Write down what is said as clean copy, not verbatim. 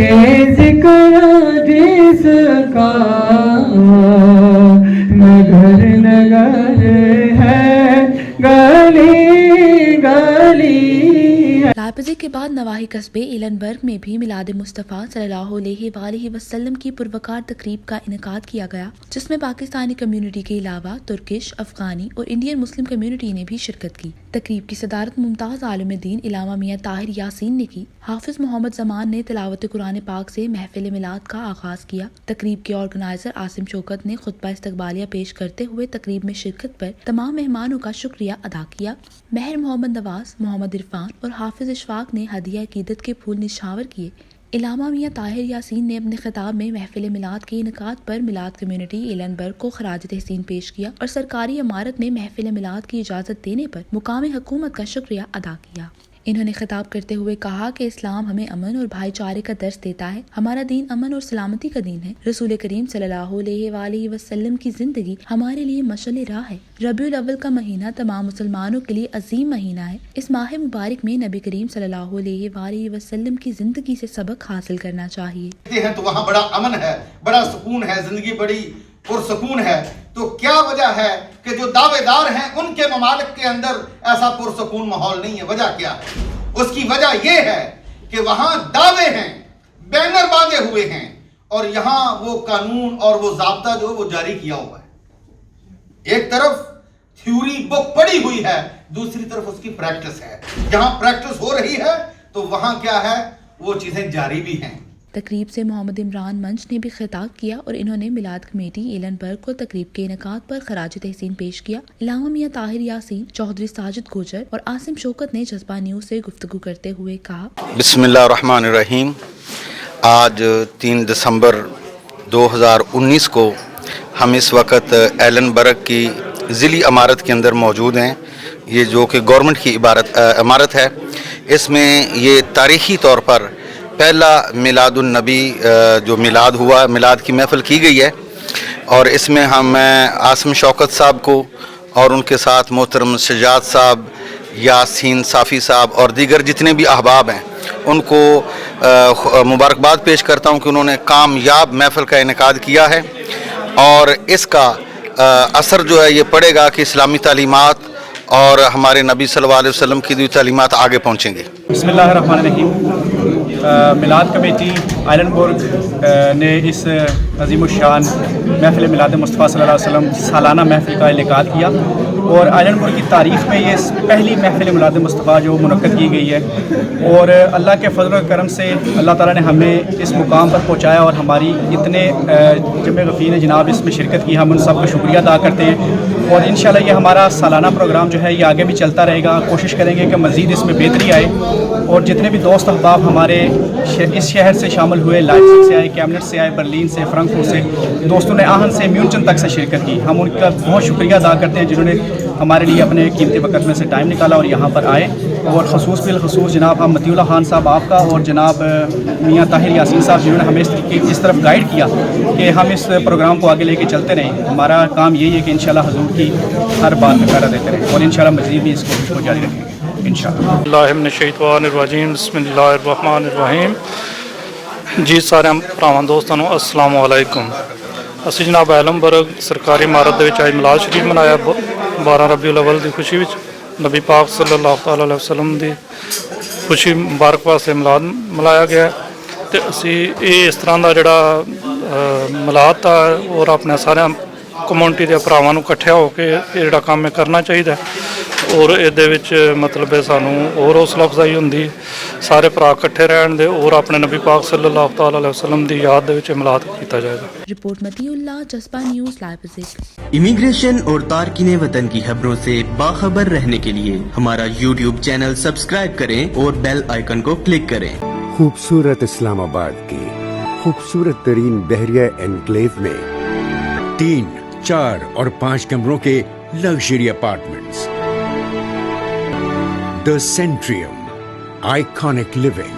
کہ ذکر جس کا نگر نگر ہے گلی گلی. لائپزگ کے بعد نواحی قصبے ایلنبرگ میں بھی میلاد مصطفیٰ صلی اللہ علیہ وآلہ وسلم کی پروقار تقریب کا انعقاد کیا گیا، جس میں پاکستانی کمیونٹی کے علاوہ ترکش، افغانی اور انڈین مسلم کمیونٹی نے بھی شرکت کی. تقریب کی صدارت ممتاز عالم دین علامہ میاں طاہر یاسین نے کی. حافظ محمد زمان نے تلاوت قرآن پاک سے محفل میلاد کا آغاز کیا. تقریب کے آرگنائزر عاصم شوکت نے خطبہ استقبالیہ پیش کرتے ہوئے تقریب میں شرکت پر تمام مہمانوں کا شکریہ ادا کیا. مہر محمد نواز، محمد عرفان اور حافظ اشفاق نے ہدیہ عقیدت کے پھول نشاور کیے. علامہ میاں طاہر یاسین نے اپنے خطاب میں محفل میلاد کے انعقاد پر میلاد کمیونٹی ایلنبرگ کو خراج تحسین پیش کیا اور سرکاری عمارت میں محفل میلاد کی اجازت دینے پر مقامی حکومت کا شکریہ ادا کیا. انہوں نے خطاب کرتے ہوئے کہا کہ اسلام ہمیں امن اور بھائی چارے کا درس دیتا ہے. ہمارا دین امن اور سلامتی کا دین ہے. رسول کریم صلی اللہ علیہ وآلہ وسلم کی زندگی ہمارے لیے مشعل راہ ہے. ربیع الاول کا مہینہ تمام مسلمانوں کے لیے عظیم مہینہ ہے. اس ماہ مبارک میں نبی کریم صلی اللہ علیہ وآلہ وسلم کی زندگی سے سبق حاصل کرنا چاہیے. تو وہاں بڑا امن ہے، بڑا سکون ہے، زندگی بڑی پرسکون ہے. تو کیا وجہ ہے کہ جو دعوے دار ہیں ان کے ممالک کے اندر ایسا پرسکون ماحول نہیں ہے؟ وجہ کیا ہے؟ اس کی وجہ یہ ہے کہ وہاں دعوے ہیں، بینر باندھے ہوئے ہیں، اور یہاں وہ قانون اور وہ ضابطہ جو وہ جاری کیا ہوا ہے. ایک طرف تھیوری بک پڑی ہوئی ہے، دوسری طرف اس کی پریکٹس ہے. جہاں پریکٹس ہو رہی ہے تو وہاں کیا ہے، وہ چیزیں جاری بھی ہیں. تقریب سے محمد عمران منچ نے بھی خطاب کیا اور انہوں نے میلاد کمیٹی ایلنبرگ کو تقریب کے انعقاد پر خراج تحسین پیش کیا. علامہ میاں طاہر یاسین، چودھری ساجد گوجر اور عاصم شوکت نے جذبہ نیوز سے گفتگو کرتے ہوئے کہا، بسم اللہ الرحمن الرحیم. آج 3 دسمبر 2019 کو ہم اس وقت ایلنبرگ کی ضلعی عمارت کے اندر موجود ہیں. یہ جو کہ گورنمنٹ کی عمارت ہے. اس میں یہ تاریخی طور پر پہلا میلاد النبی جو میلاد ہوا، میلاد کی محفل کی گئی ہے. اور اس میں ہم عاصم شوکت صاحب کو اور ان کے ساتھ محترم سجاد صاحب، یاسین صافی صاحب اور دیگر جتنے بھی احباب ہیں ان کو مبارکباد پیش کرتا ہوں کہ انہوں نے کامیاب محفل کا انعقاد کیا ہے. اور اس کا اثر جو ہے یہ پڑے گا کہ اسلامی تعلیمات اور ہمارے نبی صلی اللہ علیہ وسلم کی تعلیمات آگے پہنچیں گے. بسم اللہ الرحمن الرحیم. میلاد کمیٹی ایلنبرگ نے اس عظیم الشان محفل میلاد مصطفیٰ صلی اللہ علیہ وسلم سالانہ محفل کا انعقاد کیا، اور ایلنبرگ کی تاریخ میں یہ پہلی محفل میلاد مصطفیٰ جو منعقد کی گئی ہے. اور اللہ کے فضل و کرم سے اللہ تعالیٰ نے ہمیں اس مقام پر پہنچایا، اور ہماری اتنے جمع غفیر نے جناب اس میں شرکت کی. ہم ان سب کا شکریہ ادا کرتے ہیں، اور انشاءاللہ یہ ہمارا سالانہ پروگرام جو ہے یہ آگے بھی چلتا رہے گا. کوشش کریں گے کہ مزید اس میں بہتری آئے، اور جتنے بھی دوست احباب ہمارے اس شہر سے شامل ہوئے، لائپزگ سے آئے، کیمنٹ سے آئے، برلین سے، فرانکفرٹ سے، دوستوں نے آہن سے، میونچن تک سے شرکت کی. ہم ان کا بہت شکریہ ادا کرتے ہیں جنہوں نے ہمارے لیے اپنے قیمتی وقت میں سے ٹائم نکالا اور یہاں پر آئے. اور خصوص بالخصوص جناب ہم مطیع اللہ خان صاحب آپ کا، اور جناب میاں طاہر یاسین صاحب جنہوں نے ہمیں اس طرف گائیڈ کیا کہ ہم اس پروگرام کو آگے لے کے چلتے رہیں. ہمارا کام یہی ہے کہ انشاءاللہ حضور کی ہر بات میں پیرا دیتے رہیں، اور انشاءاللہ مزید بھی اس کوشش کو جاری رکھیں گے انشاءاللہ. اللہ من الشیطان الرجیم. بسم اللہ الرحمن الرحیم. جی سارے ਭਰਾਵਾਂ ਦੋਸਤਾਂ ਨੂੰ ਅਸਲਾਮ ਵਾਲੇਕੁਮ. ਅਸੀਂ ਜਨਾਬ ਐਲਨਬਰਗ ਸਰਕਾਰੀ ਇਮਾਰਤ ਦੇ ਵਿੱਚ ਅੱਜ ਮਿਲਾਦ ਸ਼ਰੀਫ ਮਨਾਇਆ 12 ਰਬੀਉਲ ਅਵਲ ਦੀ ਖੁਸ਼ੀ ਵਿੱਚ. ਨਬੀ ਪਾਕ ਸੱਲੱਲਾਹੁ ਅਲੈਹਿ ਵਸੱਲਮ ਦੀ ਖੁਸ਼ੀ ਮੁਬਾਰਕ ਵਾਸਤੇ ਮਿਲਾਦ ਮਨਾਇਆ ਗਿਆ. ਅਤੇ ਅਸੀਂ ਇਹ ਇਸ ਤਰ੍ਹਾਂ ਦਾ ਜਿਹੜਾ ਮਿਲਾਦ ਆ ਔਰ ਆਪਣੇ ਸਾਰਿਆਂ ਕਮਿਊਨਿਟੀ ਦੇ ਭਰਾਵਾਂ ਨੂੰ ਇਕੱਠਿਆ ਹੋ ਕੇ ਇਹ ਜਿਹੜਾ ਕੰਮ ਹੈ ਕਰਨਾ ਚਾਹੀਦਾ. ਔਰ ਇਹਦੇ ਵਿੱਚ ਮਤਲਬ ਸਾਨੂੰ ਹੋਰ ਹੌਸਲਾ ਅਫਜ਼ਾਈ ਹੁੰਦੀ, ਸਾਰੇ ਭਰਾ ਇਕੱਠੇ ਰਹਿਣ ਦੇ, ਔਰ ਆਪਣੇ ਨਬੀ ਪਾਕ ਸੱਲੱਲਾਹੁ ਅਲੈਹਿ ਵਸੱਲਮ ਦੀ ਯਾਦ ਦੇ ਵਿੱਚ ਮਿਲਾਦ ਕੀਤਾ ਜਾਏਗਾ. رپورٹ مطیع اللہ، جذبہ نیوز، لائپزگ. امیگریشن اور تارکین وطن کی خبروں سے باخبر رہنے کے لیے ہمارا یوٹیوب چینل سبسکرائب کریں اور بیل آئیکن کو کلک کریں. خوبصورت اسلام آباد کی خوبصورت ترین بحریہ انکلیو میں 3، 4 اور 5 کمروں کے luxury apartments. The Centrium, iconic living.